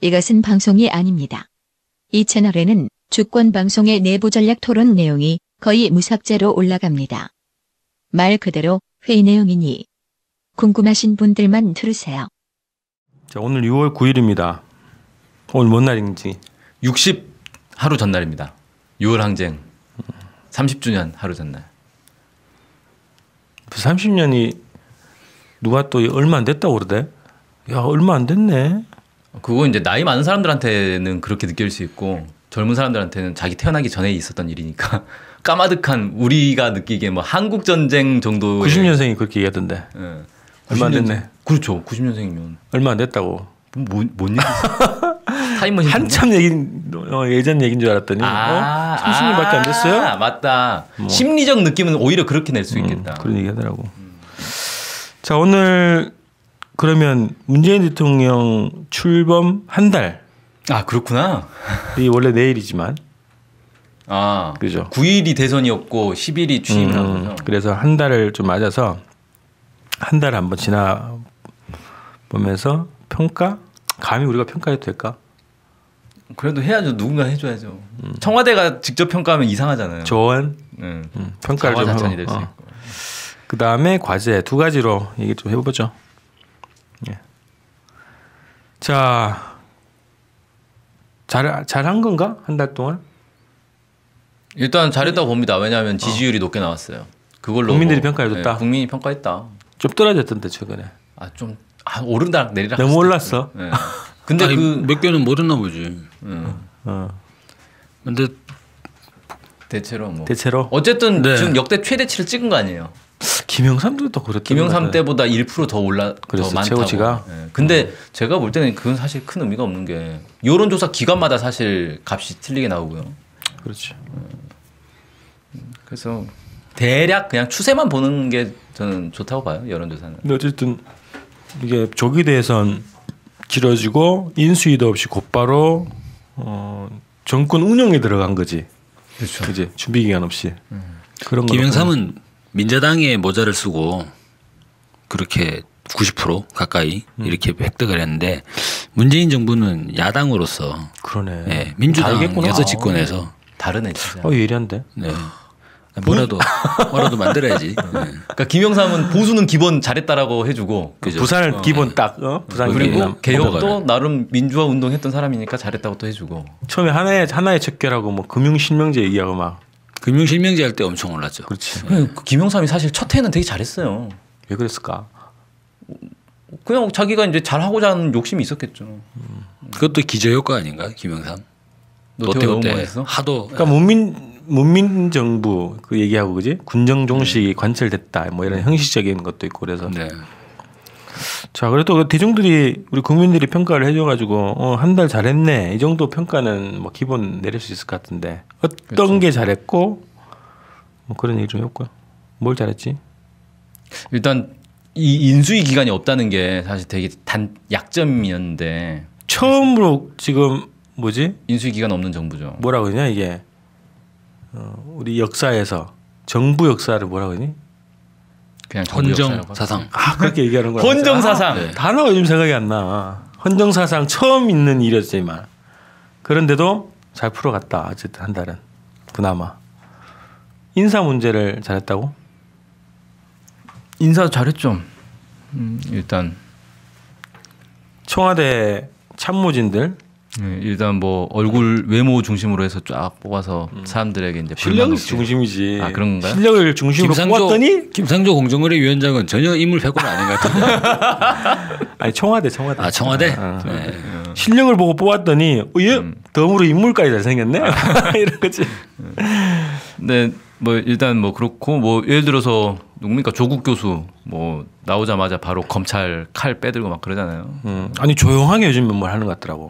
이것은 방송이 아닙니다. 이 채널에는 주권 방송의 내부 전략 토론 내용이 거의 무삭제로 올라갑니다. 말 그대로 회의 내용이니 궁금하신 분들만 들으세요. 자, 오늘 6월 9일입니다. 오늘 뭔 날인지 60 하루 전날입니다. 6월 항쟁 30주년 하루 전날. 30년이 누가 또 얼마 안 됐다고 그러대? 야, 얼마 안 됐네. 그거 이제 나이 많은 사람들한테는 그렇게 느낄 수 있고 젊은 사람들한테는 자기 태어나기 전에 있었던 일이니까 까마득한 우리가 느끼기에 뭐 한국 전쟁 정도. 90년생이 그렇게 얘기하던데. 예. 얼마 안 됐네. 그렇죠. 90년생이면 얼마 안 됐다고. 뭔 얘기? 타임머신 한참 예전 얘기인 줄 알았더니 30년밖에 안 됐어요? 맞다. 뭐. 심리적 느낌은 오히려 그렇게 낼 수 있겠다. 그런 얘기 하더라고. 자, 오늘 그러면 문재인 대통령 출범 한 달. 아, 그렇구나. 이 원래 내일이지만. 그죠. 9일이 대선이었고 10일이 취임이라고 하죠. 그래서 한 달을 좀 맞아서 한 달 한번 지나 보면서 평가? 감히 우리가 평가해도 될까? 그래도 해야죠. 누군가 해줘야죠. 청와대가 직접 평가하면 이상하잖아요. 조언? 평가를 좀 자화자찬이 될 수 있고. 그 다음에 과제 두 가지로 얘기 좀 해보죠. 예. 자, 잘한 건가? 한 달 동안? 일단 잘했다고 봅니다. 왜냐하면 지지율이 높게 나왔어요. 그걸로 국민들이 평가해줬다. 네, 국민이 평가했다. 좀 떨어졌던데 최근에. 오른락 내리락. 너무 올랐어. 네. 근데 몇 개는 모르나 보지. 근데 대체로 뭐. 대체로. 어쨌든 지금 역대 최대치를 찍은 거 아니에요. 김영삼도 또 그랬던 김영삼 때보다 1% 더 더 많다고. 최고치가. 네. 근데 제가 볼 때는 그건 사실 큰 의미가 없는 게 여론조사 기관마다 사실 값이 틀리게 나오고요. 그렇지. 그래서 대략 그냥 추세만 보는 게 저는 좋다고 봐요. 여론조사는. 근데 어쨌든 이게 조기 대선 길어지고 인수위도 없이 곧바로 정권 운영에 들어간 거지. 그렇죠. 이제 준비 기간 없이. 그런 거. 김영삼은 민자당의 모자를 쓰고 그렇게 90% 가까이 이렇게 획득을 했는데 문재인 정부는 야당으로서 그러네. 네, 민주당에서 집권해서 다르네 진짜. 예리한데. 네. 뭐라도 만들어야지. 네. 그러니까 김영삼은 보수는 기본 잘했다라고 해주고 그죠? 부산을 기본 딱 부산 그리고 개혁도 나름 민주화 운동했던 사람이니까 잘했다고 또 해주고. 처음에 하나의 척결하고 뭐 금융실명제 얘기하고 막. 금융실명제 할 때 엄청 올랐죠. 그렇지. 김영삼이 사실 첫 해는 되게 잘했어요. 왜 그랬을까? 그냥 자기가 이제 잘하고자 하는 욕심이 있었겠죠. 그것도 기저효과 아닌가 김영삼? 노태우 때 하도. 그러니까 문민 정부 그 얘기하고 그지 군정 종식이 관철됐다 뭐 이런 형식적인 것도 있고 그래서. 네. 자, 그래도 대중들이 우리 국민들이 평가를 해줘가지고 한 달 잘했네 이 정도 평가는 뭐 기본 내릴 수 있을 것 같은데 어떤 그렇죠. 게 잘했고 뭐 그런 얘기 좀 해볼까요? 뭘 잘했지? 일단 이 인수위 기간이 없다는 게 사실 되게 약점이었는데 처음으로 지금 뭐지? 인수위 기간 없는 정부죠. 뭐라고 그러냐 이게 우리 역사에서 정부 역사를 뭐라고 그러니? 그냥 헌정사상. 그렇게 얘기하는 거야. 헌정사상. 네. 단어가 요즘 생각이 안 나. 헌정사상 처음 있는 일이었지만 그런데도 잘 풀어갔다. 어쨌든 한 달은 그나마. 인사 문제를 잘했다고? 인사도 잘했죠. 일단 청와대 참모진들 일단 뭐 얼굴 외모 중심으로 해서 쫙 뽑아서 사람들에게 이제 실력이 중심이지. 그런 건가요? 실력을 중심으로 뽑았더니 김상조 공정거래위원장은 전혀 인물 패권은 아닌 것 같은데. 아니 청와대. 아 청와대. 네. 실력을 보고 뽑았더니 얘 덤으로 인물까지 잘생겼네. 이런 거지. 네, 뭐 일단 뭐 그렇고 뭐 예를 들어서 누굽니까 조국 교수 뭐 나오자마자 바로 검찰 칼 빼들고 막 그러잖아요. 아니 조용하게 요즘 뭘 하는 것 같더라고.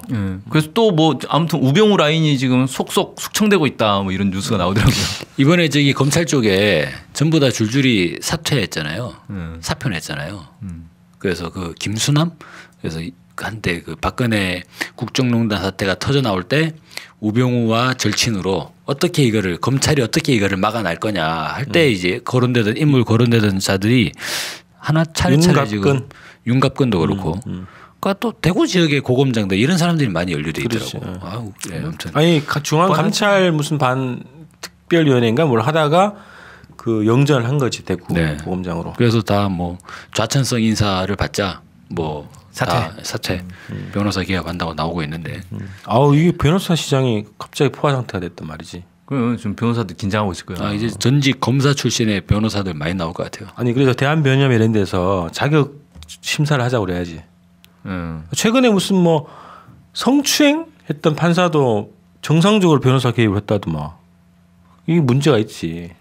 그래서 또 뭐 아무튼 우병우 라인이 지금 속속 숙청되고 있다 뭐 이런 뉴스가 나오더라고요. 이번에 저기 검찰 쪽에 전부 다 줄줄이 사퇴했잖아요. 사표냈잖아요. 그래서 그 김수남 그래서 한때 그 박근혜 국정농단 사태가 터져 나올 때 우병우와 절친으로 어떻게 이거를 검찰이 어떻게 이거를 막아낼 거냐 할 때 이제 인물 거론되던 자들이 하나 차례차례 지금 윤갑근도 그렇고 그러니까 또 대구 지역의 고검장들 이런 사람들이 많이 연루돼 그렇지. 있더라고. 아우, 예, 아무튼 아니 중앙 감찰 무슨 반 특별위원회인가 뭘 하다가 그 영전을 한 거지 대구 네. 고검장으로. 그래서 다 뭐 좌천성 인사를 받자 뭐 사퇴 변호사 개업한다고 나오고 있는데 아우 이게 변호사 시장이 갑자기 포화 상태가 됐단 말이지. 그럼 지금 변호사들 긴장하고 있을 거예요. 이제 전직 검사 출신의 변호사들 많이 나올 것 같아요. 아니 그래서 대한변협 이런 데서 자격 심사를 하자고 그래야지. 최근에 무슨 뭐 성추행 했던 판사도 정상적으로 변호사 개입을 했다더만. 이게 문제가 있지.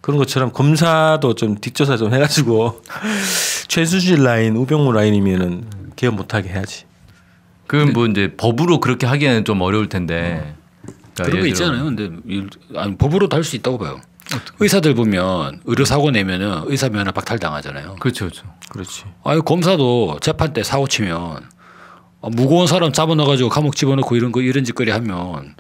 그런 것처럼 검사도 좀 뒷조사 좀 해가지고 최수실 라인, 우병우 라인이면은 개업 못하게 해야지. 그럼 뭐 이제 법으로 그렇게 하기에는 좀 어려울 텐데. 그러니까 그런 거 예를 들어 있잖아요. 근데 아니, 법으로도 할 수 있다고 봐요. 의사들 보면 의료 사고 내면은 의사 면허 박탈 당하잖아요. 그렇죠, 그렇죠. 그렇지. 아니 검사도 재판 때 사고 치면 무거운 사람 잡아넣어가지고 감옥 집어넣고 이런 짓거리 하면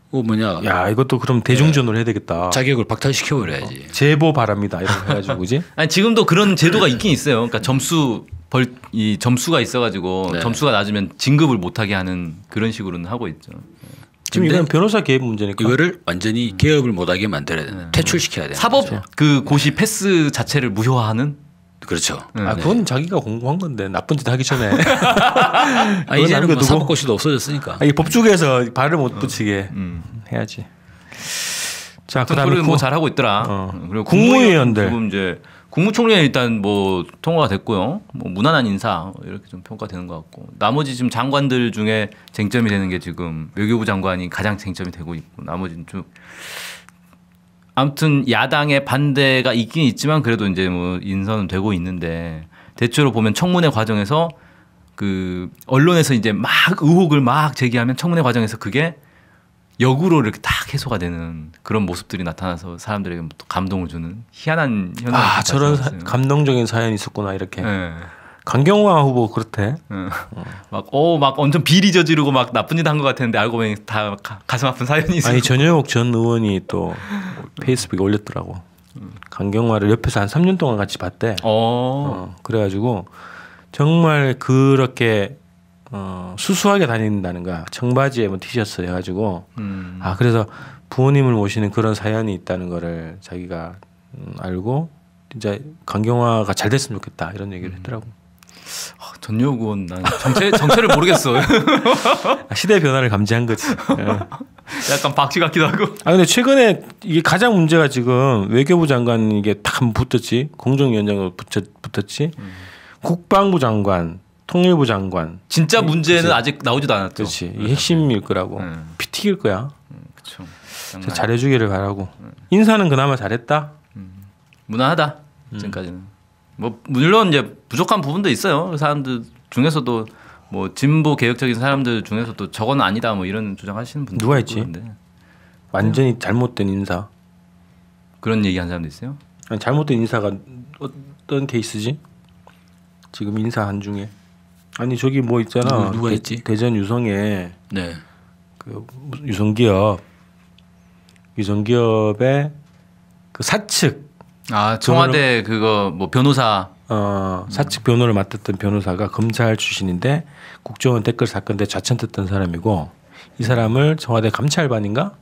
뭐냐? 야 이것도 그럼 대중전으로 해야 되겠다. 자격을 박탈시켜 버려야지. 제보 바랍니다. 이렇게 해가지고 그지? 아니 지금도 그런 제도가 있긴 있어요. 그러니까 이 점수가 있어가지고 네. 점수가 낮으면 진급을 못하게 하는 그런 식으로는 하고 있죠. 지금 이건 변호사 개입 문제니까. 이거를 완전히 개업을 못하게 만들어야 되는, 퇴출시켜야 되는. 사법 거죠. 그 고시 패스 자체를 무효화하는. 그렇죠. 아 그건 자기가 공부한 건데 나쁜 짓 하기 전에. 이제는 뭐 남겨두고. 사법고시도 없어졌으니까. 이 법조계에서 발을 못 붙이게 해야지. 자 그다음에 뭐 잘하고 있더라. 그리고 국무위원들. 지금 이제 국무총리는 일단 뭐 통과가 됐고요. 뭐 무난한 인사 이렇게 좀 평가되는 것 같고 나머지 지금 장관들 중에 쟁점이 되는 게 지금 외교부 장관이 가장 쟁점이 되고 있고 나머지는 좀 아무튼 야당의 반대가 있긴 있지만 그래도 이제 뭐 인선은 되고 있는데 대체로 보면 청문회 과정에서 그 언론에서 이제 막 의혹을 막 제기하면 청문회 과정에서 그게 역으로 이렇게 딱 해소가 되는 그런 모습들이 나타나서 사람들에게 또 감동을 주는 희한한 현상이 아 저런 발생했어요. 감동적인 사연이 있었구나 이렇게. 네. 강경화 후보 그렇대. 막 완전 비리 저지르고 막 나쁜 짓 한 것 같았는데 알고 보니 다 가슴 아픈 사연이 있어요. 아니 전효옥 전 의원이 또 페이스북에 올렸더라고. 강경화를 옆에서 한 3년 동안 같이 봤대. 그래가지고 정말 그렇게 수수하게 다닌다는 거야. 청바지에 뭐 티셔츠 해가지고. 아 그래서 부모님을 모시는 그런 사연이 있다는 거를 자기가 알고 진짜 강경화가 잘 됐으면 좋겠다 이런 얘기를 했더라고. 전효국 의원 난 정체를 모르겠어. 시대 변화를 감지한 거지. 약간 박쥐 같기도 하고. 아 근데 최근에 이게 가장 문제가 지금 외교부 장관 이게 딱 붙었지, 공정위원장으로 붙었지, 국방부 장관, 통일부 장관. 진짜 문제는 그치? 아직 나오지도 않았죠. 그렇지. 이 핵심일 거라고. 피 튀길 거야. 그렇죠. 잘해주기를 바라고. 인사는 그나마 잘했다. 무난하다. 지금까지는. 뭐 물론 이제 부족한 부분도 있어요. 사람들 중에서도 뭐 진보 개혁적인 사람들 중에서도 저건 아니다 뭐 이런 주장하시는 분들 누가 있지? 그런데. 완전히 잘못된 인사. 그런 얘기한 사람도 있어요. 아니, 잘못된 인사가 어떤 케이스지? 지금 인사한 중에. 아니 저기 뭐 있잖아. 누가 있지? 대전 유성에 네. 그 유성기업의 그 사측. 청와대 그거 뭐 변호사 사측 변호를 맡았던 변호사가 검찰 출신인데 국정원 댓글 사건 때 좌천됐던 사람이고 이 사람을 청와대 감찰반인가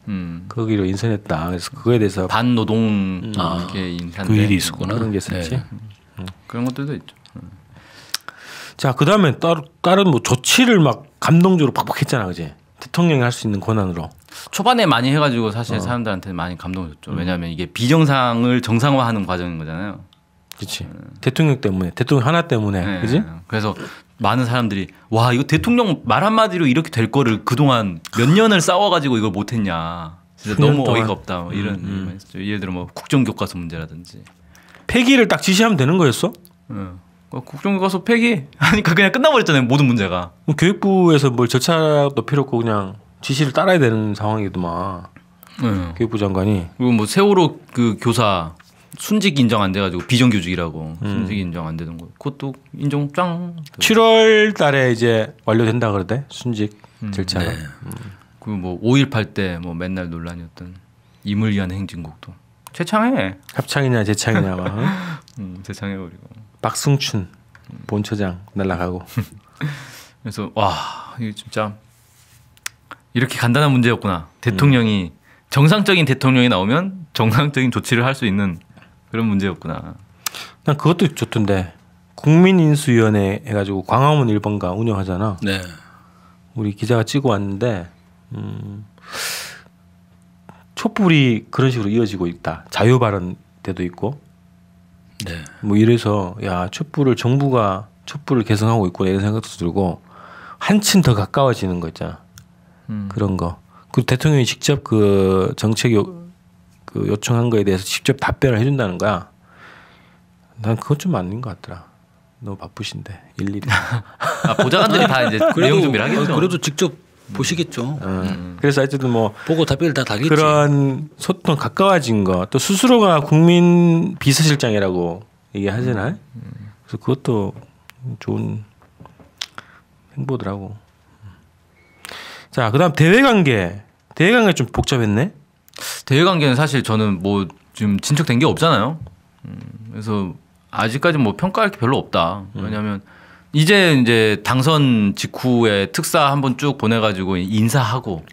거기로 인선했다. 그래서 그거에 대해서 반노동 이렇게 인사인데 그 일이 있었구나. 그런 게 있었지. 네. 그런 것들도 있죠. 자 그다음에 다른 뭐 조치를 막 감동적으로 팍팍 했잖아, 그지? 대통령이 할 수 있는 권한으로. 초반에 많이 해가지고 사실 사람들한테 많이 감동을 줬죠. 왜냐하면 이게 비정상을 정상화하는 과정인 거잖아요. 그렇지. 대통령 때문에, 대통령 하나 때문에, 네. 그지? 그래서 많은 사람들이 와 이거 대통령 말 한마디로 이렇게 될 거를 그동안 몇 년을 싸워가지고 이걸 못했냐. 진짜 수년 너무 동안. 어이가 없다. 뭐 이런 얘기만 했었죠. 예를 들어 뭐 국정교과서 문제라든지. 폐기를 딱 지시하면 되는 거였어? 국정교과서 폐기 하니까 그냥 끝나버렸잖아요. 모든 문제가. 교육부에서 뭘 절차도 필요 없고 그냥 지시를 따라야 되는 상황이더만. 교육부 장관이. 그리고 뭐 세월호 그 교사 순직 인정 안 돼가지고 비정규직이라고 순직 인정 안 되는 거. 그것도 인정 짱. 7월 달에 이제 완료된다 그러대. 순직 절차가. 네. 그리고 뭐 5.18 때 뭐 맨날 논란이었던 임을 위한 행진곡도 최창해. 합창이냐 재창이냐 막. 최창해 버리고. 박승춘 본처장 날라가고. 그래서 와 이게 진짜 이렇게 간단한 문제였구나. 대통령이 정상적인 대통령이 나오면 정상적인 조치를 할 수 있는 그런 문제였구나. 난 그것도 좋던데 국민인수위원회 해가지고 광화문 1번가 운영하잖아. 네. 우리 기자가 찍어 왔는데 촛불이 그런 식으로 이어지고 있다. 자유 발언 때도 있고. 네. 뭐 이래서 야 정부가 촛불을 개성하고 있구나 이런 생각도 들고 한층 더 가까워지는 거 있잖아. 그런 거. 그리고 대통령이 직접 그 정책 그 요청한 거에 대해서 직접 답변을 해준다는 거야. 난 그건 좀 아닌 것 같더라. 너무 바쁘신데 일일이. 보좌관들이 다 이제 내용 준비를 하겠죠. 그래도 직접 보시겠죠. 그래서 하여튼 뭐 보고 답변을 다 달겠지. 그런 소통 가까워진 거 또 스스로가 국민 비서실장이라고 얘기하잖아요. 그래서 그것도 좋은 행보더라고. 자, 그다음 대외 관계 좀 복잡했네. 대외 관계는 사실 저는 뭐 지금 진척된 게 없잖아요. 그래서 아직까지 뭐 평가할 게 별로 없다. 왜냐하면 이제 당선 직후에 특사 한번 쭉 보내가지고 인사하고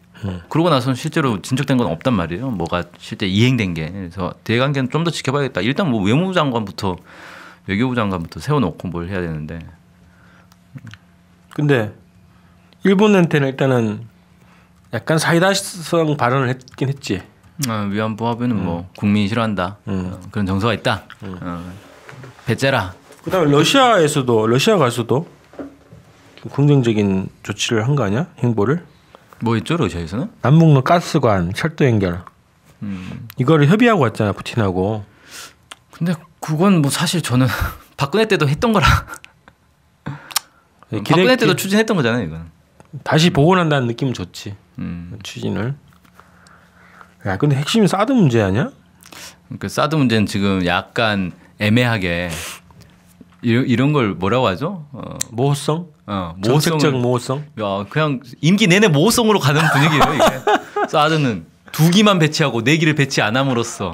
그러고 나서는 실제로 진척된 건 없단 말이에요. 뭐가 실제 이행된 게. 그래서 대외 관계는 좀 더 지켜봐야겠다. 일단 뭐 외무부 장관부터 외교부 장관부터 세워놓고 뭘 해야 되는데. 근데 일본한테는 일단은 약간 사이다성 발언을 했긴 했지. 위안부 합의는 뭐 국민이 싫어한다. 그런 정서가 있다. 배째라. 그다음에 러시아 가서도 좀 긍정적인 조치를 한 거 아니야? 행보를? 뭐 있죠 러시아에서는? 남북로 가스관 철도 연결. 이거를 협의하고 왔잖아 푸틴하고. 근데 그건 뭐 사실 저는 박근혜 때도 했던 거라. 박근혜 때도 추진했던 거잖아요 이건. 다시 복원한다는 느낌은 좋지. 추진을. 야 근데 핵심이 사드 문제 아니야? 그러니까 사드 문제는 지금 약간 애매하게 이런 걸 뭐라고 하죠? 모호성? 정책적 모호성? 야 그냥 임기 내내 모호성으로 가는 분위기예요 이게. 사드는 2기만 배치하고 4기를 배치 안 함으로써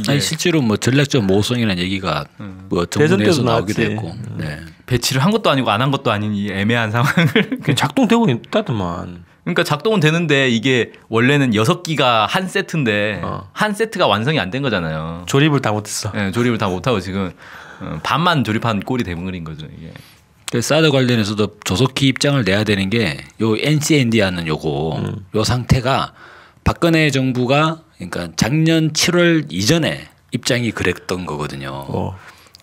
아니 실제로 뭐 전략적 모호성이라는 얘기가 뭐 정부에서 나오기도 했고 네. 배치를 한 것도 아니고 안 한 것도 아닌 이 애매한 상황을 작동되고 있다더만. 그러니까 작동은 되는데 이게 원래는 6기가 한 세트인데 한 세트가 완성이 안 된 거잖아요. 조립을 다 못했어. 네, 조립을 다 못하고 지금 반만 조립한 꼴이 대부분인 거죠 이게. 사드 관련해서도 조속히 입장을 내야 되는 게 요 NCND하는 요거 요 상태가 박근혜 정부가 그러니까 작년 7월 이전에 입장이 그랬던 거거든요.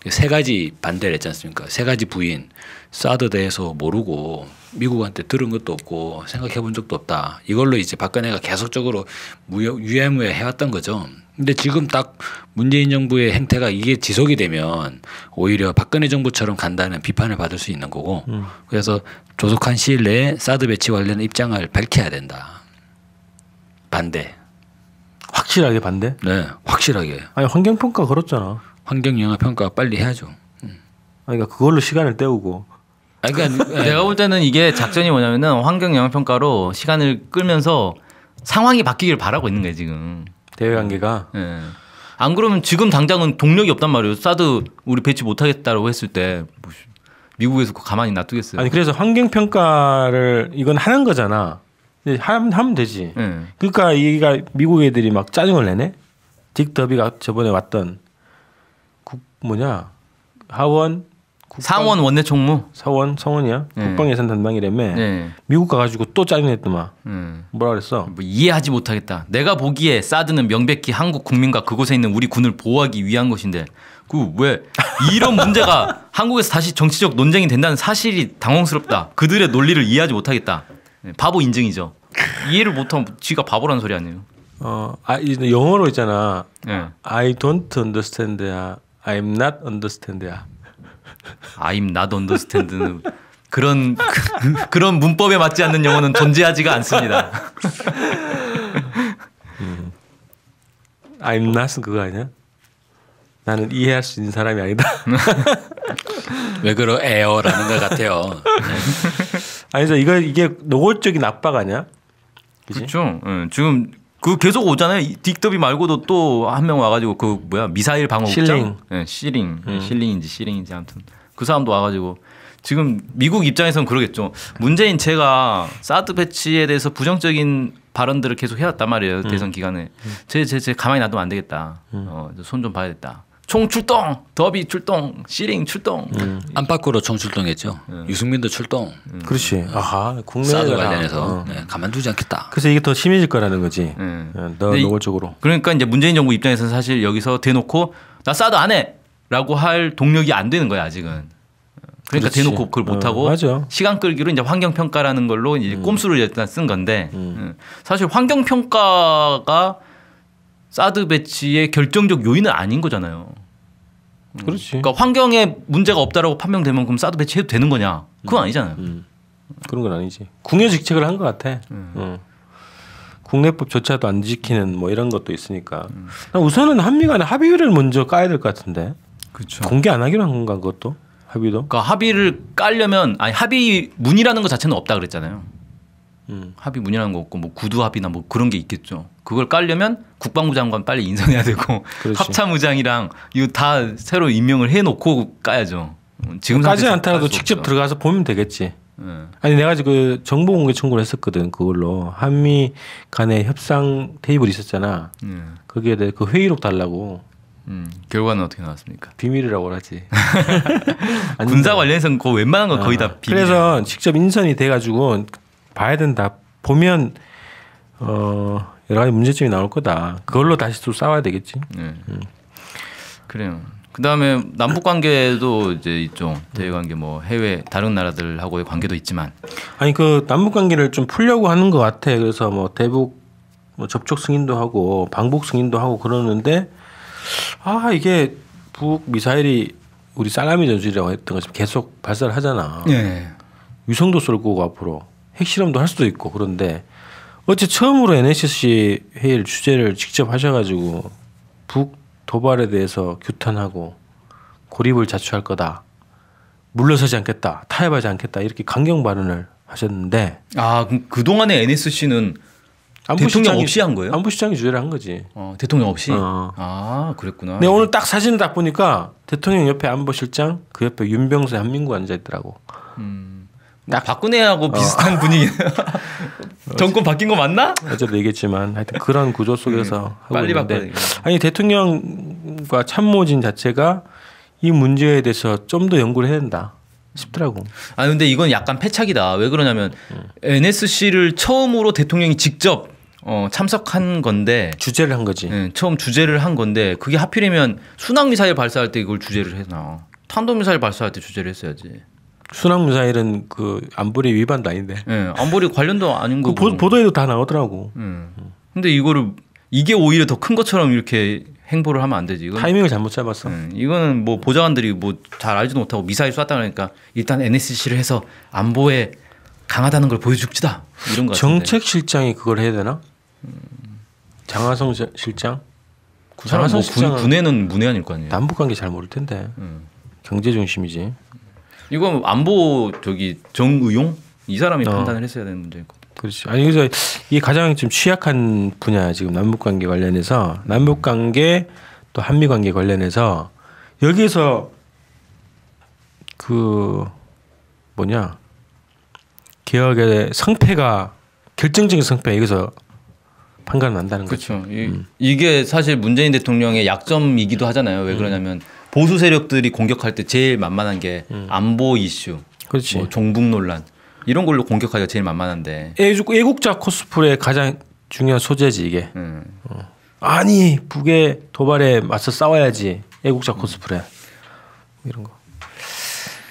3가지 반대를 했지 않습니까? 3가지 부인 사드 대해서 모르고 미국한테 들은 것도 없고 생각해 본 적도 없다. 이걸로 이제 박근혜가 계속적으로 유야무야 해왔던 거죠. 근데 지금 딱 문재인 정부의 행태가 이게 지속이 되면 오히려 박근혜 정부처럼 간다는 비판을 받을 수 있는 거고 그래서 조속한 시일 내에 사드 배치 관련 입장을 밝혀야 된다. 반대. 확실하게 반대? 네, 확실하게. 아니 환경평가 걸었잖아. 환경영향평가 빨리 해야죠. 아니 그러니까 그걸로 시간을 때우고. 그러니까 내가 볼 때는 이게 작전이 뭐냐면은 환경영향평가로 시간을 끌면서 상황이 바뀌기를 바라고 있는 거예요 지금. 대외 관계가. 네. 안 그러면 지금 당장은 동력이 없단 말이에요. 사드 우리 배치 못하겠다라고 했을 때 미국에서 가만히 놔두겠어요. 아니 그래서 환경평가를 이건 하는 거잖아. 하면 되지. 그러니까 이가 미국 애들이 막 짜증을 내네. 딕 더비가 저번에 왔던 하원 상원 원내 총무 성원이야. 국방예산 담당이라며. 미국 가가지고 또 짜증냈더만. 뭐라 그랬어? 뭐 이해하지 못하겠다. 내가 보기에 사드는 명백히 한국 국민과 그곳에 있는 우리 군을 보호하기 위한 것인데 그 왜 이런 문제가 한국에서 다시 정치적 논쟁이 된다는 사실이 당황스럽다. 그들의 논리를 이해하지 못하겠다. 바보 인증이죠. 이해를 못하면 지가 바보라는 소리 아니에요. 영어로 있잖아. I don't understand야. I'm not understand야. I'm not understand는 그런 문법에 맞지 않는 영어는 존재하지가 않습니다. I'm not은 그거 아니야? 나는 이해할 수 있는 사람이 아니다. 왜 그러에요라는 것 같아요. 아니죠. 이게 노골적인 압박 아니야? 그렇죠. 지금 그 계속 오잖아요. 딕더비 말고도 또 한 명 와가지고 미사일 방어국장 실링. 실링인지 아무튼 그 사람도 와가지고 지금 미국 입장에서는 그러겠죠. 문재인 제가 사드 배치에 대해서 부정적인 발언들을 계속 해왔단 말이에요. 대선 기간에. 제 가만히 놔두면 안 되겠다. 손 좀 봐야겠다. 총 출동, 더비 출동, 시링 출동. 안팎으로 총 출동했죠. 유승민도 출동. 그렇지. 아하, 국내 사드 관련해서 가만두지 않겠다. 그래서 이게 더 심해질 거라는 거지. 노골적으로. 그러니까 이제 문재인 정부 입장에서는 사실 여기서 대놓고 나 사드 안 해라고 할 동력이 안 되는 거야 아직은. 그러니까 그렇지. 대놓고 그걸 못 하고 시간 끌기로 이제 환경 평가라는 걸로 이제 꼼수를 일단 쓴 건데 사실 환경 평가가 사드 배치의 결정적 요인은 아닌 거잖아요. 그렇지. 그러니까 환경에 문제가 없다라고 판명되면 그럼 사드 배치해도 되는 거냐? 그건 아니잖아요. 그런 건 아니지. 국내 직책을 한 것 같아. 국내법조차도 안 지키는 뭐 이런 것도 있으니까. 우선은 한미 간에 합의를 먼저 까야 될 것 같은데. 그렇죠. 공개 안 하기로 한 건가 그것도? 합의도? 그러니까 합의를 깔려면 아니 합의 문이라는 것 자체는 없다 그랬잖아요. 합의 문이라는 거 없고 뭐 구두 합의나 뭐 그런 게 있겠죠. 그걸 깔려면 국방부 장관 빨리 인선해야 되고 합참의장이랑 이거 다 새로 임명을 해놓고 까야죠. 지금 까지 않더라도 직접 들어가서 보면 되겠지. 아니 내가 그 정보 공개 청구를 했었거든. 그걸로 한미 간의 협상 테이블이 있었잖아. 거기에 대해 그 회의록 달라고. 결과는 어떻게 나왔습니까? 비밀이라고 하지. 군사 관련해서는 그 웬만한 거 거의 다 비밀. 그래서 직접 인선이 돼가지고 봐야 된다. 보면 여러 가지 문제점이 나올 거다. 그걸로 다시 또 싸워야 되겠지. 그래요. 그다음에 남북 관계도 이제 있죠. 대외 관계 뭐 해외 다른 나라들하고의 관계도 있지만 아니 그 남북 관계를 좀 풀려고 하는 것 같아. 그래서 뭐 대북 뭐 접촉 승인도 하고 방북 승인도 하고 그러는데 이게 북 미사일이 우리 살라미 전술이라고 했던 것처럼 계속 발사를 하잖아. 위성도 쏠 거고 앞으로 핵실험도 할 수도 있고. 그런데 어째 처음으로 NSC 회의를 주재를 직접 하셔가지고 북 도발에 대해서 규탄하고 고립을 자초할 거다. 물러서지 않겠다. 타협하지 않겠다. 이렇게 강경 발언을 하셨는데 그동안에 NSC는 대통령 없이 한 거예요? 안보실장이 주재를 한 거지. 대통령 없이? 그랬구나. 근데 오늘 딱 사진을 딱 보니까 대통령 옆에 안보실장 그 옆에 윤병세 한민구 앉아있더라고. 딱 박근혜하고 비슷한 분위기. 정권 바뀐 거 맞나? 어제도 얘기했지만 하여튼 그런 구조 속에서 하고 빨리 있는데 아니 대통령과 참모진 자체가 이 문제에 대해서 좀 더 연구를 해야 된다 싶더라고. 근데 이건 약간 패착이다. 왜 그러냐면 NSC를 처음으로 대통령이 직접 참석한 건데 주재를 한 거지. 처음 주재를 한 건데 그게 하필이면 순항미사일 발사할 때 이걸 주재를 했나. 탄도미사일 발사할 때 주재를 했어야지. 순항미사일은 그 안보리 위반도 아닌데. 안보리 관련도 아닌 거고. 보도에도 다 나오더라고. 근데 이게 오히려 더 큰 것처럼 이렇게 행보를 하면 안 되지. 이건 타이밍을 잘못 잡았어. 이거는 뭐 보좌관들이 뭐 잘 알지도 못하고 미사일 쐈다 그러니까 일단 NSC를 해서 안보에 강하다는 걸 보여줍시다. 이런 거 같은데. 정책실장이 그걸 해야 되나? 장하성 실장? 장하성 실장 군에는 문외한일 거 아니에요. 남북관계 잘 모를 텐데. 경제 중심이지. 이거 안보 정의용 이 사람이 판단을 했어야 되는 문제일 것 같아요. 그렇지. 아니 그래서 이게 가장 좀 취약한 분야 지금 남북관계 관련해서 남북관계 또 한미관계 관련해서 여기서 그 개혁의 성패가 결정적인 성패가 여기서 판가름 난다는 거죠. 그렇죠. 이게 사실 문재인 대통령의 약점이기도 하잖아요. 왜 그러냐면 보수 세력들이 공격할 때 제일 만만한 게 안보 이슈, 그렇지. 뭐 종북 논란 이런 걸로 공격하기가 제일 만만한데 애국자 코스프레의 가장 중요한 소재지 이게. 아니 북의 도발에 맞서 싸워야지 애국자 코스프레 이런 거.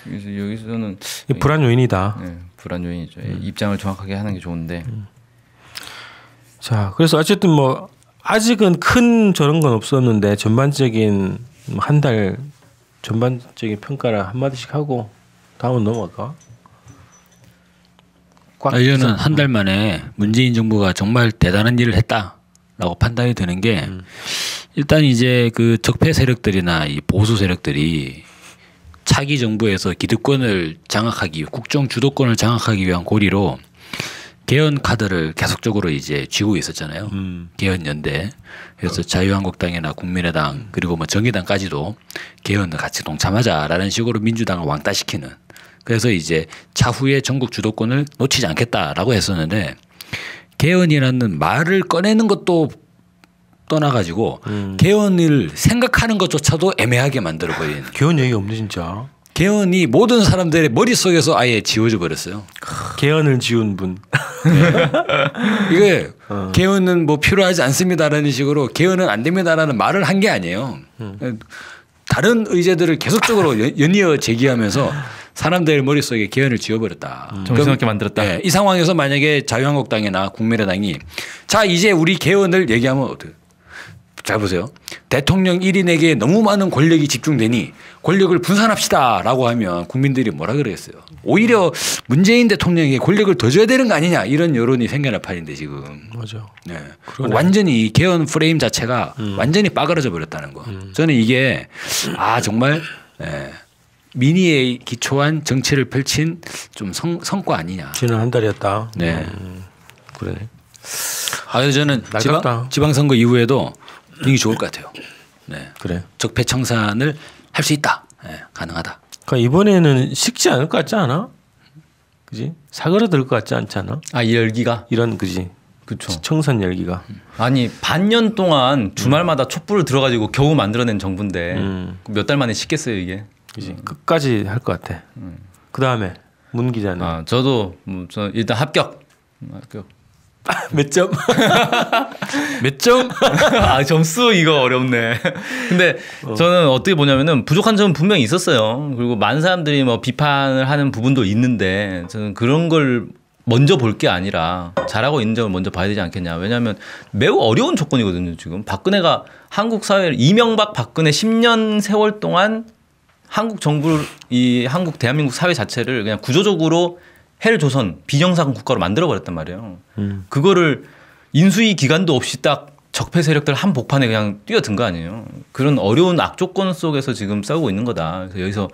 그래서 여기서는 불안 요인이다. 불안 요인이죠. 입장을 정확하게 하는 게 좋은데. 자, 그래서 어쨌든 뭐 아직은 큰 저런 건 없었는데 전반적인 한 달 전반적인 평가를 한 마디씩 하고 다음은 넘어갈까? 이거는 한 달 만에 문재인 정부가 정말 대단한 일을 했다라고 판단이 되는 게 일단 이제 그 적폐 세력들이나 이 보수 세력들이 차기 정부에서 기득권을 장악하기, 국정 주도권을 장악하기 위한 고리로 개헌 카드를 계속적으로 이제 쥐고 있었잖아요. 개헌 연대. 그래서 자유한국당이나 국민의당 그리고 뭐 정의당까지도 개헌을 같이 동참하자라는 식으로 민주당을 왕따시키는 그래서 이제 차후에 전국 주도권을 놓치지 않겠다라고 했었는데 개헌이라는 말을 꺼내는 것도 떠나가지고 개헌을 생각하는 것조차도 애매하게 만들어버린. 개헌 얘기 없네 진짜. 개헌이 모든 사람들의 머릿속에서 아예 지워져 버렸어요. 개헌을 지운 분. 이게 개헌은 뭐 필요하지 않습니다라는 식으로 개헌은 안 됩니다라는 말을 한 게 아니에요. 다른 의제들을 계속적으로 연이어 제기하면서 사람들 머릿속에 개헌을 지워버렸다. 정신없게 만들었다. 네, 이 상황에서 만약에 자유한국당이나 국민의당이 자 이제 우리 개헌을 얘기하면 어떻게? 잘 보세요. 대통령 1인에게 너무 많은 권력이 집중되니 권력을 분산합시다라고 하면 국민들이 뭐라 그러겠어요. 오히려 문재인 대통령에게 권력을 더 줘야 되는 거 아니냐 이런 여론이 생겨날 판인데 지금. 맞아. 네. 완전히 개헌 프레임 자체가 완전히 빠그러져 버렸다는 거. 저는 이게 정말 민의에 기초한 정치를 펼친 좀 성과 아니냐. 지난 한 달이었다. 네. 그러네. 그래서 저는 지방선거 이후에도 이게 좋을 것 같아요. 네. 그래. 적폐청산을 할 수 있다. 네. 가능하다. 그러니까 이번에는 식지 않을 것 같지 않아? 그지? 사그러들 것 같지 않지 않아? 이 열기가 이런 그지? 그렇죠. 청산 열기가. 아니 반년 동안 주말마다 촛불을 들어가지고 겨우 만들어낸 정부인데 몇 달 만에 식겠어요 이게. 그지? 끝까지 할 것 같아. 그 다음에 문 기자는. 저도 저 일단 합격. 몇 점? 몇 점? 점수 이거 어렵네. 근데 저는 어떻게 보냐면은 부족한 점은 분명히 있었어요. 그리고 많은 사람들이 뭐 비판을 하는 부분도 있는데 저는 그런 걸 먼저 볼 게 아니라 잘하고 있는 점을 먼저 봐야 되지 않겠냐. 왜냐하면 매우 어려운 조건이거든요. 지금 박근혜가 한국 사회를 이명박 박근혜 10년 세월 동안 한국 정부를 한국 대한민국 사회 자체를 그냥 구조적으로 헬조선 비정상 국가로 만들어버렸단 말이에요. 그거를 인수위 기간도 없이 딱 적폐 세력들 한복판에 그냥 뛰어든 거 아니에요. 그런 어려운 악조건 속에서 지금 싸우고 있는 거다. 그래서 여기서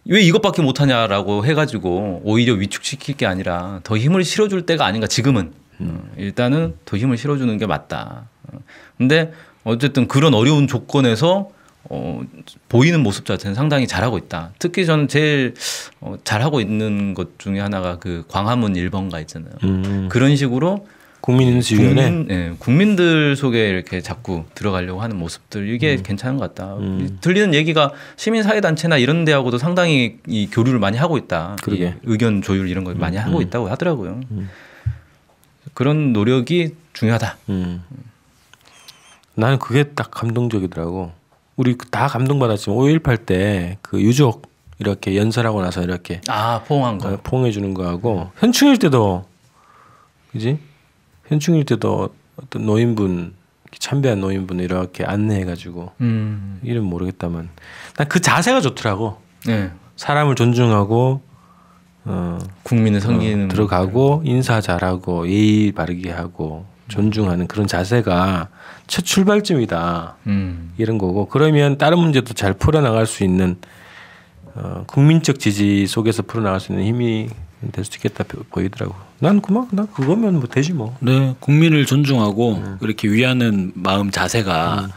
왜 이것밖에 못하냐라고 해가지고 오히려 위축시킬 게 아니라 더 힘을 실어줄 때가 아닌가 지금은. 일단은 더 힘을 실어주는 게 맞다. 근데 어쨌든 그런 어려운 조건에서 보이는 모습 자체는 상당히 잘하고 있다. 특히 저는 제일 잘하고 있는 것 중에 하나가 그 광화문 1번가 있잖아요. 그런 식으로 국민인수위원회 국민들 속에 이렇게 자꾸 들어가려고 하는 모습들 이게 괜찮은 것 같다. 들리는 얘기가 시민사회단체나 이런 데하고도 상당히 이 교류를 많이 하고 있다. 의견 조율 이런 걸 많이 하고 있다고 하더라고요. 그런 노력이 중요하다. 나는 그게 딱 감동적이더라고. 우리 다 감동받았지만 5.18 때 그 유족 이렇게 연설하고 나서 이렇게 포옹한 거 포옹해 주는 거하고 현충일 때도 그지? 현충일 때도 어떤 노인분 참배한 노인분 이렇게 안내해가지고 이름 모르겠다만 난 그 자세가 좋더라고. 네. 사람을 존중하고 국민을 섬기는 들어가고 인사 잘하고 예의 바르게 하고 존중하는 그런 자세가 첫 출발점이다. 이런 거고 그러면 다른 문제도 잘 풀어나갈 수 있는 국민적 지지 속에서 풀어나갈 수 있는 힘이 될 수 있겠다 보이더라고. 난 그거면 뭐 되지 뭐. 네, 국민을 존중하고 이렇게 위하는 마음 자세가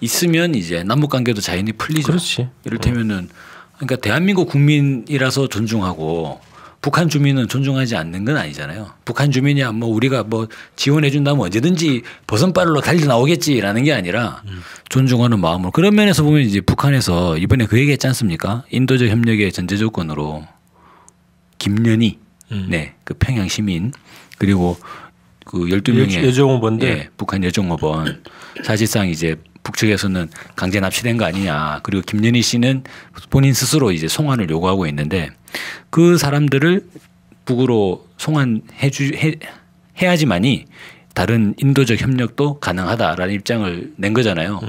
있으면 이제 남북 관계도 자연히 풀리죠. 그렇지. 이를테면은 그러니까 대한민국 국민이라서 존중하고 북한 주민은 존중하지 않는 건 아니잖아요. 북한 주민이야 뭐 우리가 뭐 지원해 준다면 언제든지 버선발로 달려 나오겠지라는 게 아니라 존중하는 마음으로. 그런 면에서 보면 이제 북한에서 이번에 그 얘기했지 않습니까? 인도적 협력의 전제 조건으로 김연희 그 평양 시민 그리고 그 12명의 여종업원들 북한 여종업원 사실상 이제 북측에서는 강제 납치된 거 아니냐. 그리고 김연희 씨는 본인 스스로 이제 송환을 요구하고 있는데 그 사람들을 북으로 해야지만이 다른 인도적 협력도 가능하다라는 입장을 낸 거잖아요.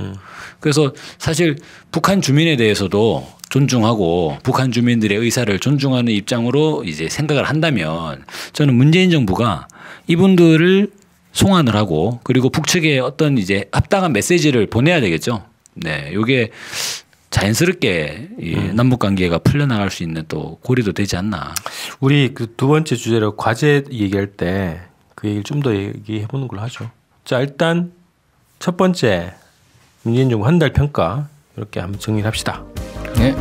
그래서 사실 북한 주민에 대해서도 존중하고 북한 주민들의 의사를 존중하는 입장으로 이제 생각을 한다면 저는 문재인 정부가 이분들을 송환을 하고 그리고 북측에 어떤 이제 합당한 메시지를 보내야 되겠죠. 네, 이게 자연스럽게 남북 관계가 풀려나갈 수 있는 또 고리도 되지 않나. 우리 그 두 번째 주제로 과제 얘기할 때 그 얘기를 좀 더 얘기해 보는 걸로 하죠. 자, 일단 첫 번째 문재인 정부 한 달 평가 이렇게 한번 정리를 합시다. 네.